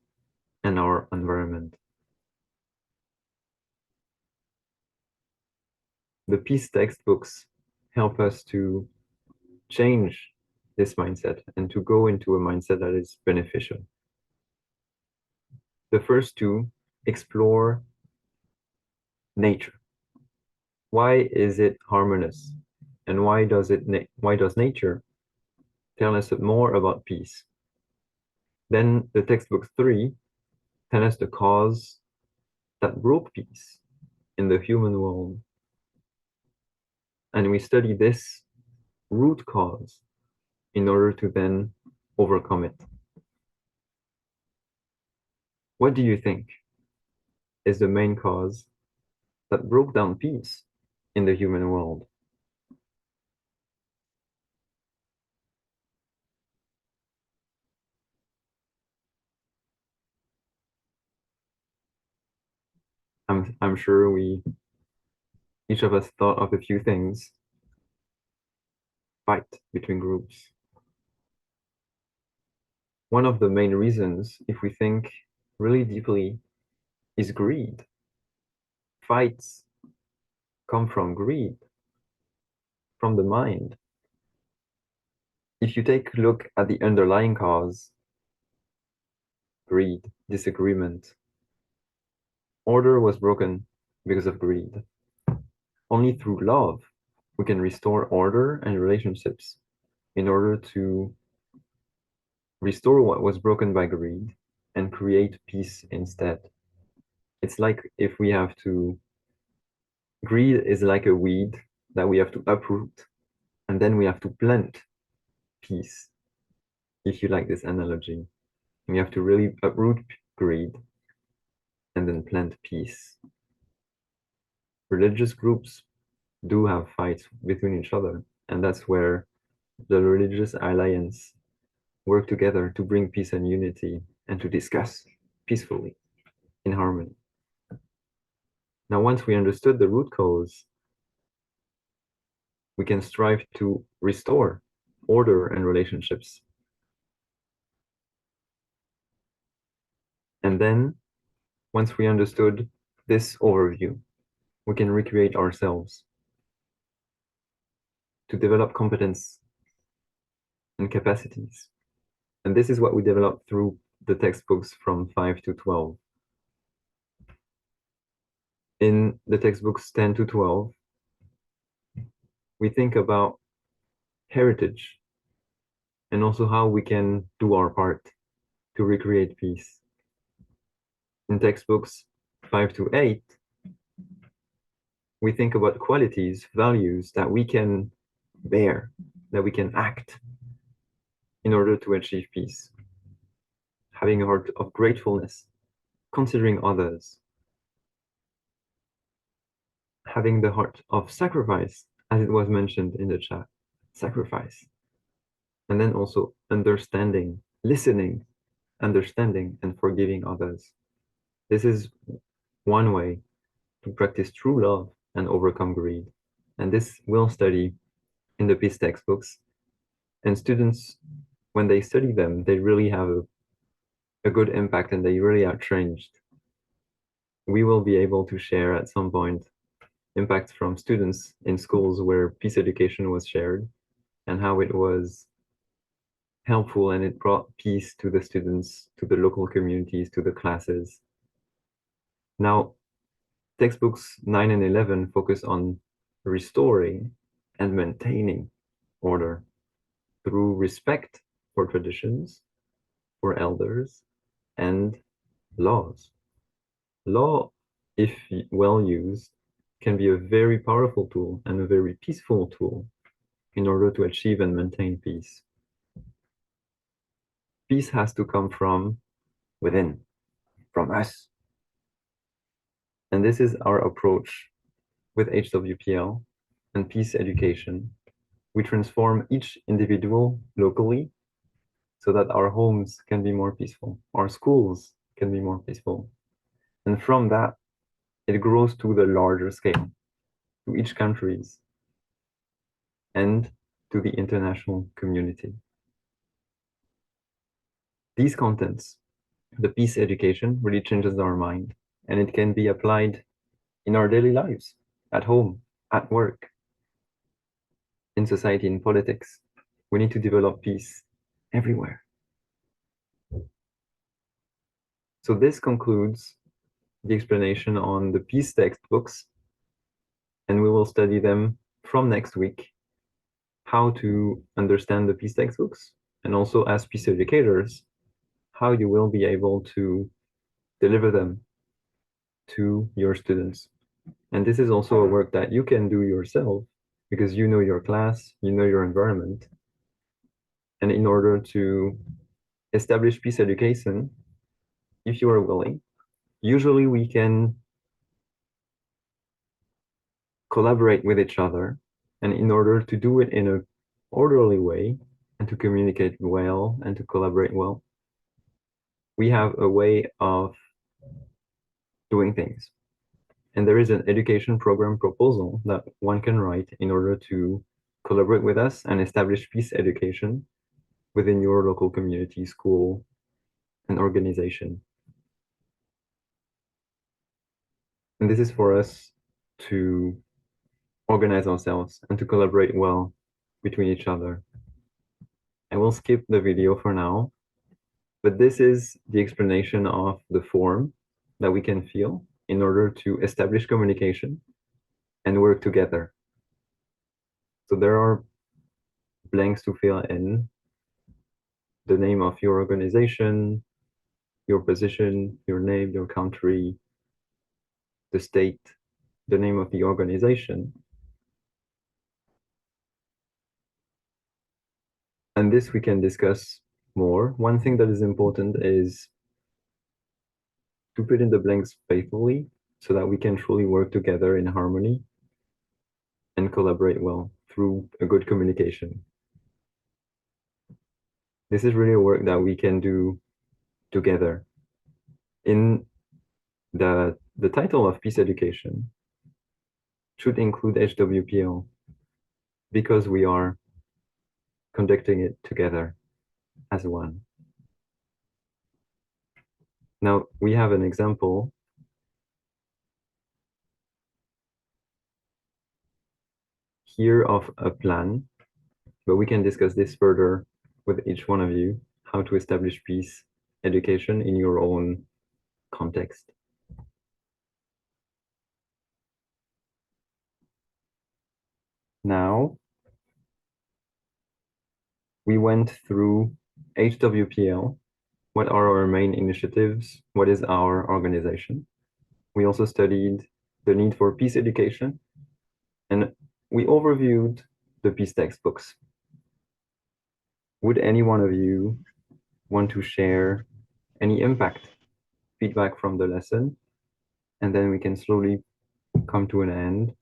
and our environment. The peace textbooks help us to change this mindset and to go into a mindset that is beneficial. The first two explore nature. Why is it harmonious? And why does nature tell us more about peace? Then the textbook 3 tell us the cause that broke peace in the human world. And we study this root cause in order to then overcome it. What do you think is the main cause that broke down peace in the human world? I'm sure we each of us thought of a few things. Fight between groups. One of the main reasons, if we think really deeply, is greed. Fights come from greed, from the mind. If you take a look at the underlying cause, greed, disagreement, order was broken because of greed. Only through love we can restore order and relationships in order to restore what was broken by greed and create peace instead. It's like if we have to, greed is like a weed that we have to uproot, and then we have to plant peace, if you like this analogy. We have to really uproot greed and then plant peace. Religious groups do have fights between each other, and that's where the religious alliance work together to bring peace and unity and to discuss peacefully in harmony. Now, once we understood the root cause, we can strive to restore order and relationships. And then, once we understood this overview, we can recreate ourselves to develop competence and capacities. And this is what we developed through the textbooks from 5 to 12. In the textbooks 10 to 12, we think about heritage and also how we can do our part to recreate peace. In textbooks 5 to 8, we think about qualities, values that we can bear, that we can act in order to achieve peace. Having a heart of gratefulness, considering others, having the heart of sacrifice, as it was mentioned in the chat, sacrifice. And then also understanding, listening, understanding, and forgiving others. This is one way to practice true love and overcome greed. And this we'll study in the peace textbooks. And students, when they study them, they really have a good impact and they really are changed. We will be able to share at some point impacts from students in schools where peace education was shared and how it was helpful and it brought peace to the students, to the local communities, to the classes. Now, textbooks 9 and 11 focus on restoring and maintaining order through respect for traditions, for elders, and laws. Law, if well used, can be a very powerful tool and a very peaceful tool in order to achieve and maintain peace. Peace has to come from within, from us. And this is our approach with HWPL and peace education. We transform each individual locally so that our homes can be more peaceful, our schools can be more peaceful. And from that, it grows to the larger scale, to each countries and to the international community. These contents, the peace education, really changes our mind, and it can be applied in our daily lives, at home, at work, in society, in politics. We need to develop peace everywhere. So this concludes the explanation on the peace textbooks, and we will study them from next week, how to understand the peace textbooks, and also as peace educators, how you will be able to deliver them to your students. And this is also a work that you can do yourself because you know your class, you know your environment. And in order to establish peace education, if you are willing, usually we can collaborate with each other. And in order to do it in an orderly way and to communicate well and to collaborate well, we have a way of doing things. And there is an education program proposal that one can write in order to collaborate with us and establish peace education within your local community, school, and organization. And this is for us to organize ourselves and to collaborate well between each other. I will skip the video for now, but this is the explanation of the form that we can fill in order to establish communication and work together. So there are blanks to fill in: the name of your organization, your position, your name, your country, the state, the name of the organization. And this we can discuss more. One thing that is important is to put in the blanks faithfully so that we can truly work together in harmony and collaborate well through a good communication. This is really a work that we can do together. In the title of peace education should include HWPL because we are conducting it together as one. Now we have an example here of a plan, but we can discuss this further with each one of you, how to establish peace education in your own context. Now, we went through HWPL. What are our main initiatives? What is our organization? We also studied the need for peace education, and we overviewed the peace textbooks. Would any one of you want to share any impact, feedback from the lesson? And then we can slowly come to an end.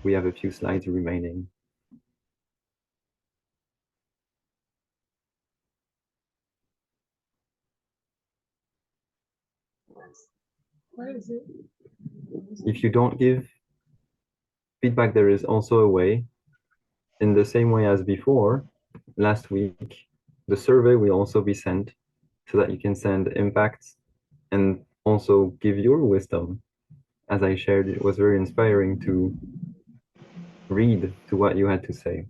We have a few slides remaining. If you don't give feedback, there is also a way. In the same way as before, last week, the survey will also be sent so that you can send impacts and also give your wisdom. As I shared, it was very inspiring to read to what you had to say.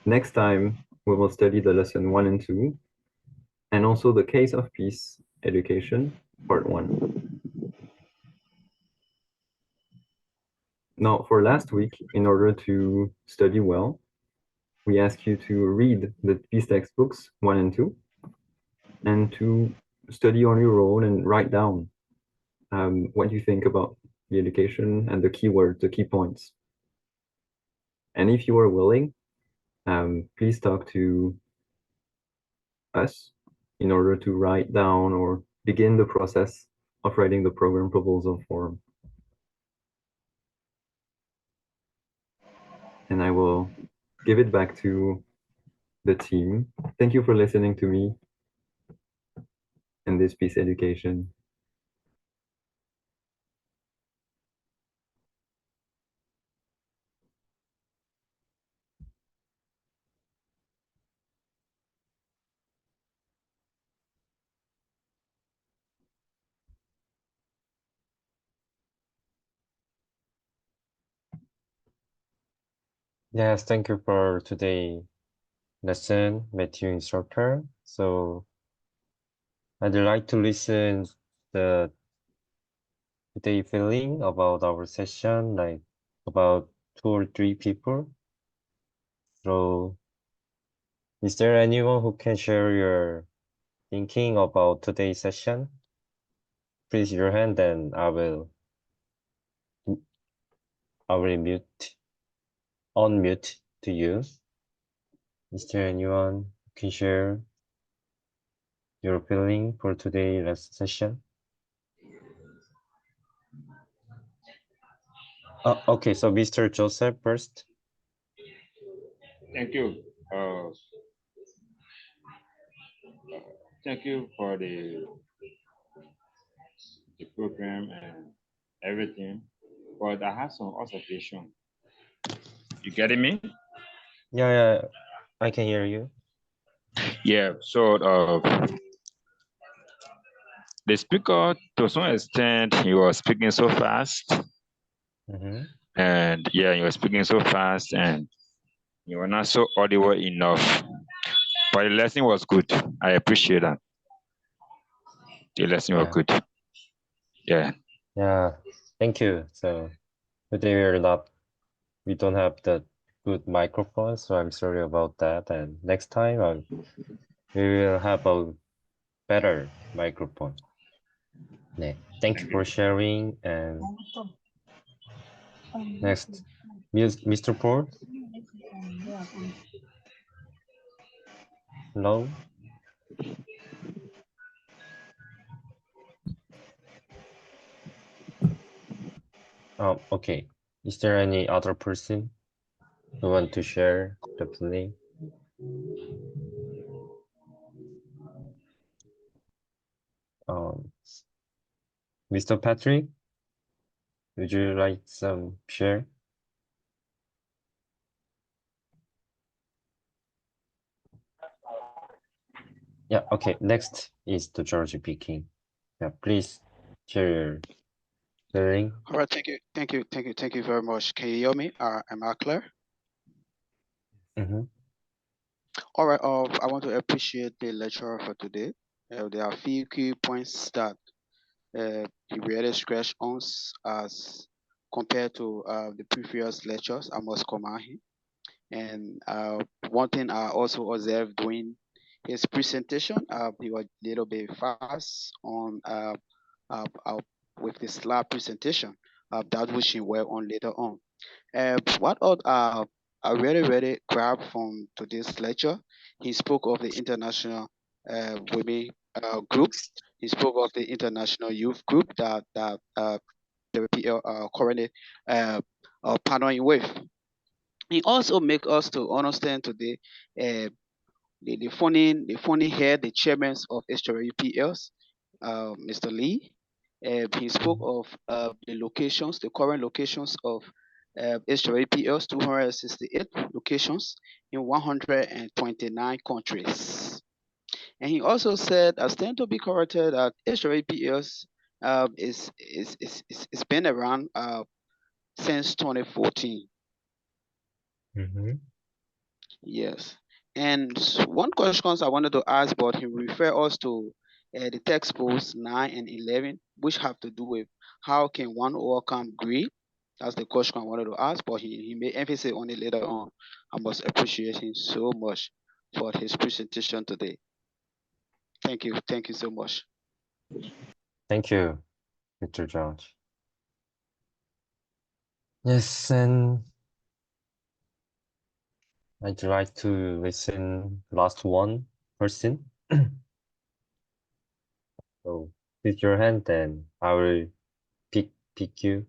Next time, we will study the lesson 1 and 2, and also the case of peace education, part 1. Now, for last week, in order to study well, we ask you to read the peace textbooks 1 and 2, and to study on your own and write down what you think about the education and the keywords, the key points. And if you are willing, please talk to us in order to write down or begin the process of writing the program proposal form. And I will give it back to the team. Thank you for listening to me in this peace education. Yes, thank you for today lesson, Matthew instructor. So I'd like to listen the today feeling about our session, like about 2 or 3 people. So is there anyone who can share your thinking about today's session? Please your hand and I will unmute to you. Is there anyone who can share your feeling for today's session? Okay, so Mr. Joseph first. Thank you. Thank you for the program and everything, but I have some observation. You getting me? Yeah, I can hear you. Yeah. So the speaker, to some extent, he was speaking so fast, and yeah, he was speaking so fast, and you were not so audible enough. But the lesson was good. I appreciate that. The lesson was Yeah. good. Yeah. Yeah, thank you. So today we don't have the good microphone, so I'm sorry about that. And next time we will have a better microphone. Yeah, thank you for sharing. And next, Mr. Ford. Hello. Okay. Is there any other person who want to share the feeling? Mr. Patrick, would you like some share? Yeah, okay. Next is the George speaking. Yeah, please share your feeling. All right, thank you very much. Can you hear me? Am I clear? All right. I want to appreciate the lecturer for today. There are a few key points that he really scratched on as compared to the previous lectures. I must commend him. And one thing I also observed during his presentation, he was a little bit fast on with the slide presentation. That which he will on later on. What I really grabbed from today's lecture, he spoke of the international women group. He spoke of the international youth group that HWPL currently partnering with. He also make us to understand today the funding head, the chairmen of HWPLs, Mr. Lee. He spoke of the locations, the current locations of HWPLs, 268 locations in 129 countries. And he also said, I stand to be corrected, that HWPLs is been around since 2014. Yes. And one question I wanted to ask, but he refer us to the textbooks 9 and 11, which have to do with how can one overcome greed. That's the question I wanted to ask, but he made emphasis on it later on. I must appreciate him so much for his presentation today. Thank you. Thank you so much. Thank you, Mr. George. Yes, and I'd like to listen last one person. So with your hand, then I will pick you.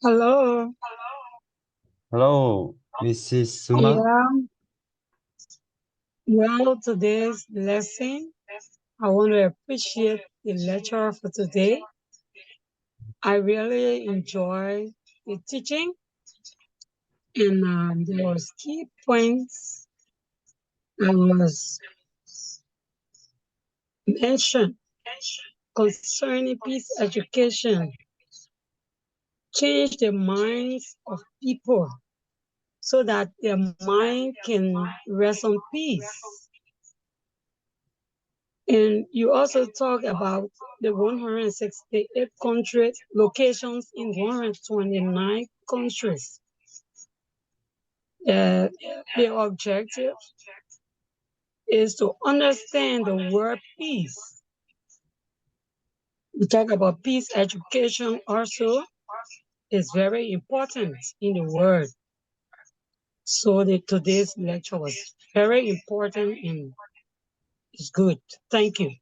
Hello. Hello, Mrs. Suma. Yeah. Well, today's lesson, I want to appreciate the lecturer for today. I really enjoy the teaching, and there was key points that was mentioned concerning peace education. Change the minds of people so that their mind can rest on peace. And you also talk about the 168 country locations in 129 countries. The objective is to understand the word peace. We talk about peace education also is very important in the world. So today's lecture was very important and it's good. Thank you.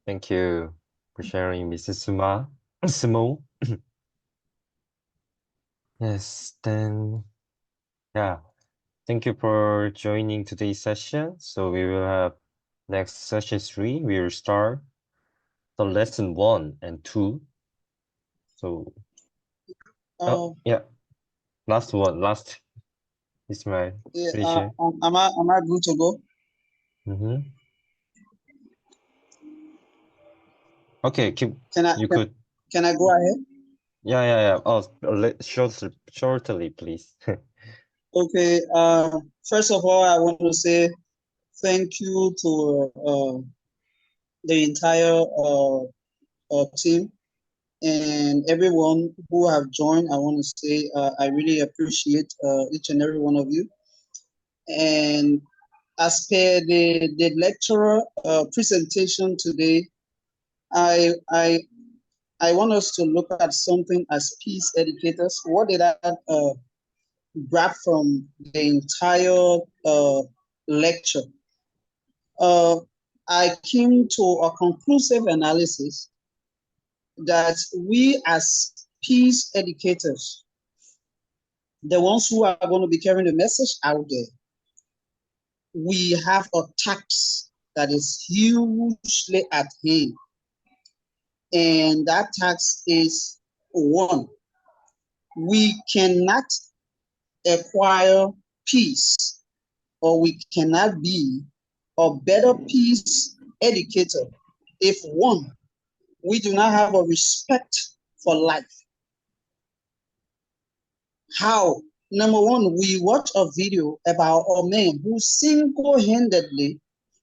Thank you for sharing, Mrs. Suma. Sumo. Yes, then Yeah, thank you for joining today's session. So we will have next session 3. We will start the lesson 1 and 2. So, yeah, last Ismail. Yeah, Please share. am I good to go? Okay, Can I you could. can I go ahead? Yeah. Oh, shortly, please. Okay. First of all, I want to say thank you to the entire team and everyone who have joined. I want to say I really appreciate each and every one of you. And as per the lecturer presentation today, I I I want us to look at something as peace educators. What did I grab from the entire lecture? Uh, I came to a conclusive analysis that we as peace educators, the ones who are going to be carrying the message out there, we have a tax that is hugely at hand. And that tax is one, we cannot acquire peace, or we cannot be a better peace educator if one, we do not have a respect for life. How? Number one, we watch a video about a man who single-handedly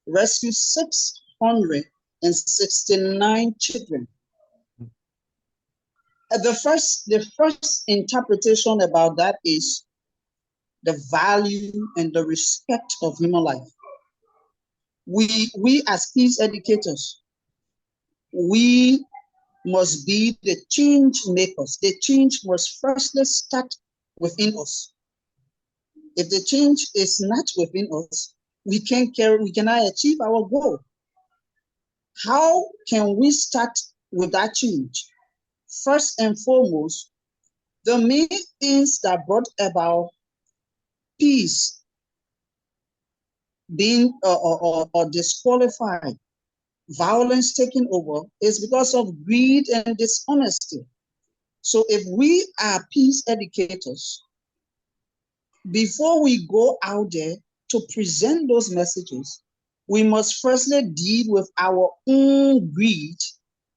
rescued 669 children. The first interpretation about that is the value and the respect of human life. We as peace educators, we must be the change makers. The change must firstly start within us. If the change is not within us, we cannot achieve our goal. How can we start with that change? First and foremost, the main things that brought about peace being or disqualified, violence taking over, is because of greed and dishonesty. So if we are peace educators, before we go out there to present those messages, we must firstly deal with our own greed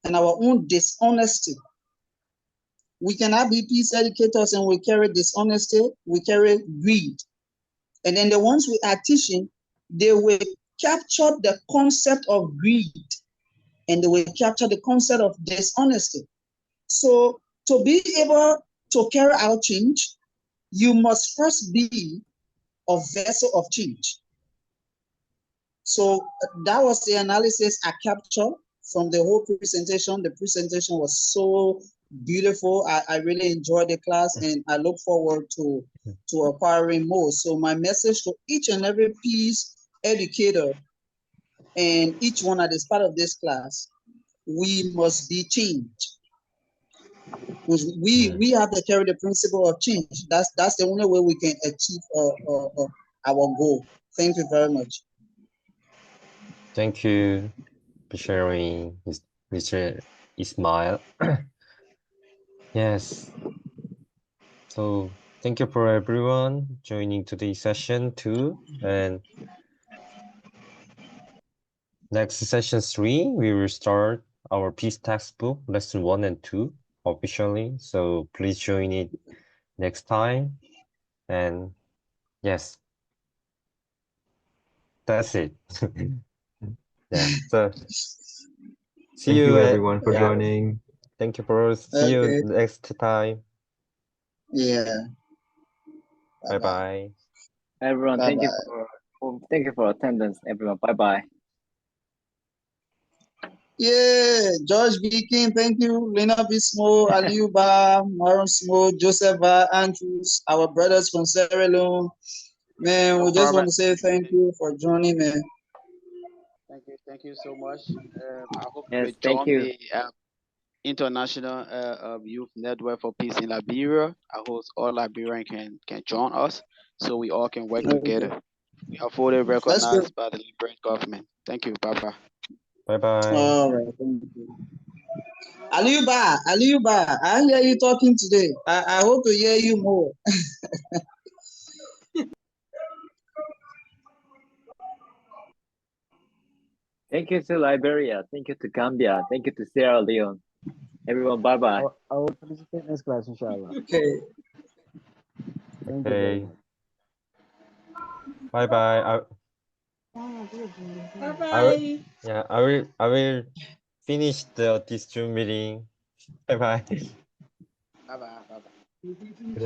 and our own dishonesty. We cannot be peace educators and we carry dishonesty, we carry greed. And then the ones we are teaching, they will capture the concept of greed and they will capture the concept of dishonesty. So to be able to carry out change, you must first be a vessel of change. So that was the analysis I captured from the whole presentation. The presentation was so beautiful. I really enjoyed the class and I look forward to acquiring more. So my message to each and every peace educator and each one that is part of this class, we must be changed. We have to carry the principle of change. That's the only way we can achieve our goal. Thank you very much. Thank you for sharing, Mr. Ismail. Yes. So thank you for everyone joining today's session 2. And next session 3, we will start our peace textbook lesson 1 and 2 officially. So please join it next time. And yes, that's it. Yeah. So see Thank you you at, everyone for yeah. joining. Thank you for see you Okay. next time. Yeah. Bye bye. Everyone, thank you for attendance. Everyone, bye bye. Yeah, George B. King, thank you. Lena Bismo, Aliu Ba, Maron Smo, Joseph Ba, Andrews, our brothers from Sierra Leone. Man, we just want to say thank you for joining, man. Thank you so much. I hope you Yes, will thank join you. the International Youth Network for Peace in Liberia. I hope all Liberians can join us. so we all can work Okay. together. We are fully recognized by the Liberian government. Thank you. Bye-bye. Bye-bye. All right. Thank you. Aliuba, I hear you talking today. I hope to hear you more. Thank you to Liberia. Thank you to Gambia. Thank you to Sierra Leone. Everyone, bye-bye. I will participate next class, inshallah. Okay. Thank you very Okay. much. Bye-bye. Bye-bye. I will finish this Zoom meeting. Bye-bye. Bye-bye. Bye-bye. Good